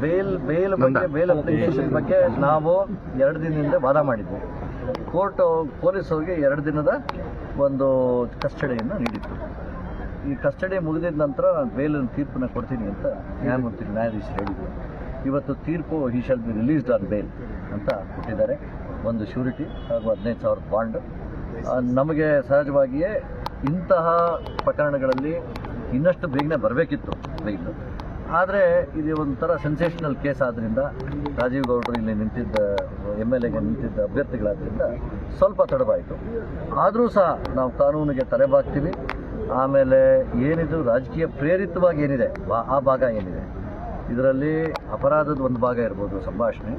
Bale application ಬಗ್ಗೆ ನಾವು 2 ದಿನದಿಂದ ವಾದ ಮಾಡಿದ್ವಿ. ಪೊಲೀಸ್ ಅವ್ರಿಗೆ 2 ದಿನದ ಒಂದು ಕಸ್ಟಡಿಯನ್ನು ನೀಡಿತ್ತು. ಈ ಕಸ್ಟಡಿ ಮುಗಿದಿದ ನಂತರ ಬೇಲಿನ ತೀರ್ಪನ್ನು ಕೊಡ್ತೀನಿ ಅಂತ ನ್ಯಾಯಾಧೀಶರು ಹೇಳಿದರು. ಇವತ್ತು ತೀರ್ಪು he shall be released on bail ಅಂತ ಕೊಟ್ಟಿದ್ದಾರೆ. ಒಂದು ಶ್ಯೂರಿಟಿ ಹಾಗೂ 15,000 ಬಾಂಡ್. ನಮಗೆ ಸಹಜವಾಗಿಯೇ ಇಂತಹ ಪ್ರಕರಣಗಳಲ್ಲಿ ಇನ್ನಷ್ಟು ಬೇಗನೆ ಬರಬೇಕಿತ್ತು ಬೇಗ. ಆದರೆ ಇದು ಒಂಥರ ಸೆನ್ಸೇಷನಲ್ ಕೇಸ್ ಆದ್ದರಿಂದ ರಾಜೀವ್ ಗೌಡರು ಇಲ್ಲಿ ನಿಂತಿದ್ದ MLAಗೆ ನಿಂತಿದ್ದ ಅಭ್ಯರ್ಥಿಗಳಾದ್ದರಿಂದ ಸ್ವಲ್ಪ ತಡವಾಯಿತು. ಆದರೂ ಸಹ ನಾವು ಕಾನೂನಿಗೆ ತಲೆಬಾಗ್ತೀವಿ. ಆಮೇಲೆ ಏನಿದು ರಾಜಕೀಯ ಪ್ರೇರಿತವಾಗಿ ಏನಿದೆ ಆ ಭಾಗ ಏನಿದೆ, ಇದರಲ್ಲಿ ಅಪರಾಧದ ಒಂದು ಭಾಗ ಇರ್ಬೋದು ಸಂಭಾಷಣೆ,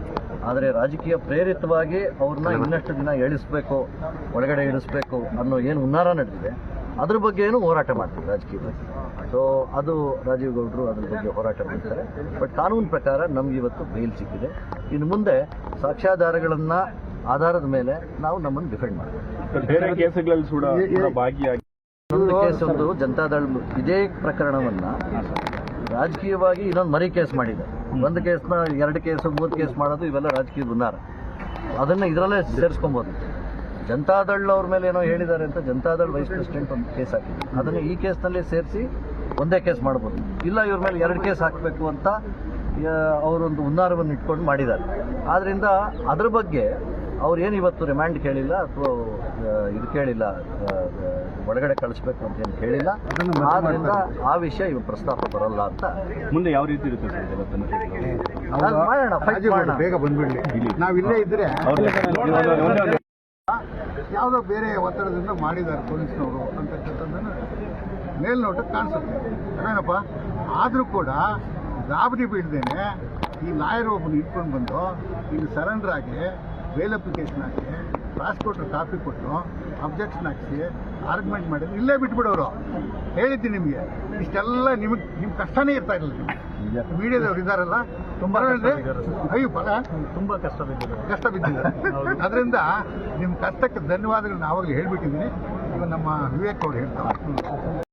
ಆದರೆ ರಾಜಕೀಯ ಪ್ರೇರಿತವಾಗಿ ಅವ್ರನ್ನ ಇನ್ನಷ್ಟು ದಿನ ಒಳಗಡೆ ಇಳಿಸ್ಬೇಕು ಅನ್ನೋ ಏನು ಹುನ್ನಾರ ನಡೆದಿದೆ ಅದ್ರ ಬಗ್ಗೆ ಏನು ಹೋರಾಟ ಮಾಡ್ತೀವಿ ರಾಜಕೀಯವಾಗಿ. ಸೊ ಅದು ರಾಜೀವ್ ಗೌಡರು ಅದ್ರ ಬಗ್ಗೆ ಹೋರಾಟ ಮಾಡ್ತಾರೆ. ಬಟ್ ಕಾನೂನು ಪ್ರಕಾರ ನಮ್ಗೆ ಇವತ್ತು ಬೇಲ್ ಸಿಕ್ಕಿದೆ. ಇನ್ನು ಮುಂದೆ ಸಾಕ್ಷ್ಯಾಧಾರಗಳನ್ನು ಆಧಾರದ ಮೇಲೆ ನಾವು ನಮ್ಮನ್ನು ಡಿಫೆಂಡ್ ಮಾಡ್ತೀವಿ. ಒಂದು ಕೇಸ್ ಒಂದು ಜನತಾದಳ ಇದೇ ಪ್ರಕರಣವನ್ನು ರಾಜಕೀಯವಾಗಿ ಇನ್ನೊಂದು ಮರಿ ಕೇಸ್ ಮಾಡಿದೆ. ಒಂದು ಕೇಸ್ನ 2 ಕೇಸು 3 ಕೇಸ್ ಮಾಡೋದು ಇವೆಲ್ಲ ರಾಜಕೀಯ ಹುನ್ನಾರ. ಅದನ್ನು ಇದರಲ್ಲೇ ಸೇರಿಸ್ಕೊಬೋದು. ಜನತಾದಳ ಅವ್ರ ಮೇಲೆ ಏನೋ ಹೇಳಿದ್ದಾರೆ ಅಂತ ಜನತಾದಳ ವೈಸ್ ಪ್ರೆಸಿಡೆಂಟ್ ಒಂದು ಕೇಸ್ ಹಾಕಿದೆ. ಅದನ್ನು ಈ ಕೇಸ್ನಲ್ಲಿ ಸೇರಿಸಿ ಒಂದೇ ಕೇಸ್ ಮಾಡ್ಬೋದು. ಇಲ್ಲ ಇವ್ರ ಮೇಲೆ 2 ಕೇಸ್ ಹಾಕಬೇಕು ಅಂತ ಅವರೊಂದು ಹುನ್ನಾರವನ್ನು ಇಟ್ಕೊಂಡು ಮಾಡಿದ್ದಾರೆ. ಆದ್ದರಿಂದ ಅದ್ರ ಬಗ್ಗೆ ಅವ್ರು ಏನು ಇವತ್ತು ರಿಮ್ಯಾಂಡ್ ಕೇಳಿಲ್ಲ ಅಥವಾ ಇದು ಕೇಳಿಲ್ಲ, ಒಳಗಡೆ ಕಳಿಸ್ಬೇಕು ಅಂತ ಏನು ಕೇಳಿಲ್ಲ. ಆದ್ದರಿಂದ ಆ ವಿಷಯ ಇವಾಗ ಪ್ರಸ್ತಾಪ ಬರಲ್ಲ ಅಂತ. ಮುಂದೆ ಯಾವ ರೀತಿ ಇರುತ್ತೆ ಸರ್? ಮಾಡೋಣ, ಫೈಟ್ ಮಾಡೋಣ. ಬೇಗ ಬಂದ್ಬಿಡ್ಲಿ. ನಾವಿಲ್ಲೇ ಇದ್ರೆ ಯಾವುದೋ ಬೇರೆ ಒತ್ತಡದಿಂದ ಮಾಡಿದ್ದಾರೆ ಪೊಲೀಸ್ನವರು ಅಂತಕ್ಕಂಥದ್ದನ್ನು ಮೇಲ್ನೋಟಕ್ಕೆ ಕಾಣಿಸುತ್ತೆ. ಅದೇನಪ್ಪ, ಆದರೂ ಕೂಡ ಗಾಬರಿ ಬೀಳ್ದೇನೆ ಈ ಲಾಯರ್ ಒಬ್ಬನು ಇಟ್ಕೊಂಡು ಬಂದು ಇಲ್ಲಿ ಸರೆಂಡರ್ ಆಗಿ ಬೇಲ್ ಅಪ್ಲಿಕೇಶನ್ ಹಾಕಿ ಟ್ರಾನ್ಸ್ಪೋರ್ಟರ್ ಕಾಪಿ ಕೊಟ್ಟು ಅಬ್ಜೆಕ್ಷನ್ ಹಾಕಿಸಿ ಆರ್ಗ್ಯುಮೆಂಟ್ ಮಾಡಿದ್ರು. ಇಲ್ಲೇ ಬಿಟ್ಬಿಡೋರು. ಹೇಳಿದ್ದೀನಿ ನಿಮಗೆ, ಇಷ್ಟೆಲ್ಲ ನಿಮ್ಮ ಕಷ್ಟನೇ ಇರ್ತಾ ಇರಲಿಲ್ಲ. ಮೀಡಿಯಾದವ್ರು ಇದ್ದಾರಲ್ಲ ತುಂಬ ಅಯ್ಯೋ ಫಲ ತುಂಬ ಕಷ್ಟ ಬಿದ್ದಿದ್ದಾರೆ. ಅದರಿಂದ ನಿಮ್ಮ ಕಷ್ಟಕ್ಕೆ ಧನ್ಯವಾದಗಳನ್ನ ಆವಾಗಲೇ ಹೇಳ್ಬಿಟ್ಟಿದ್ದೀನಿ. ಈಗ ನಮ್ಮ ವಿವೇಕ್ ಅವ್ರು ಹೇಳ್ತಾರೆ.